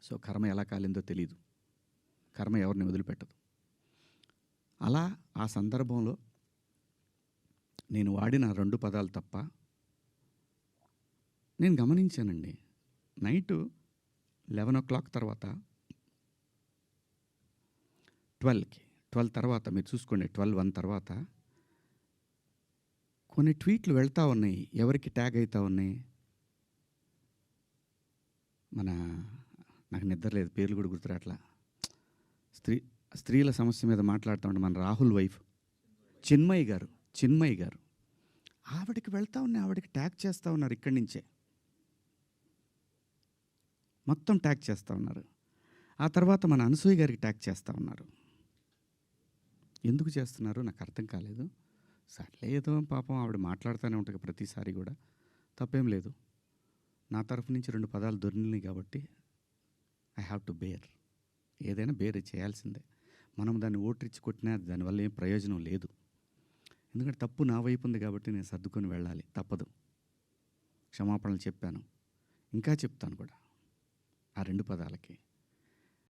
So కర్మ ఎలా కాలిందో తెలీదు. కర్మ ఎవరిని వదిలిపెట్టదు. అలా ఆ సందర్భంలో నేను వాడిన 2 పదాలు తప్ప నేను గమనించానండి. నైటు 11 తర్వాత 12 తర్వాత మీరు చూసుకోండి, 12-1 తర్వాత కొన్ని ట్వీట్లు వెళ్తూ ఉన్నాయి. ఎవరికి ట్యాగ్ అవుతూ ఉన్నాయి? నాకు నిద్ర లేదు, పేర్లు కూడా గుర్తురాట్లా. స్త్రీల సమస్య మీద మాట్లాడుతూ ఉంటే మన రాహుల్ వైఫ్ చిన్మయి గారు ఆవిడకి వెళ్తూ ఉన్నాయి. ఆవిడకి ట్యాగ్ చేస్తూ ఉన్నారు. ఇక్కడి నుంచే మొత్తం ట్యాగ్ చేస్తూ ఉన్నారు. ఆ తర్వాత మన అనసూయ గారికి ట్యాగ్ చేస్తూ ఉన్నారు. ఎందుకు చేస్తున్నారు నాకు అర్థం కాలేదు. సర్లే, ఏదో పాపం ఆవిడ మాట్లాడుతూనే ఉంటుంది ప్రతిసారి కూడా, తప్పేం లేదు. నా తరఫు నుంచి 2 పదాలు దొరికినాయి కాబట్టి ఐ హ్యావ్ టు బేర్. ఏదైనా బేర్ చేయాల్సిందే. మనం దాన్ని ఓట్రిచ్చి కొట్టినా దానివల్ల ఏం ప్రయోజనం లేదు. ఎందుకంటే తప్పు నా వైపు ఉంది కాబట్టి నేను సర్దుకొని వెళ్ళాలి, తప్పదు. క్షమాపణలు చెప్పాను, ఇంకా చెప్తాను కూడా ఆ 2 పదాలకి.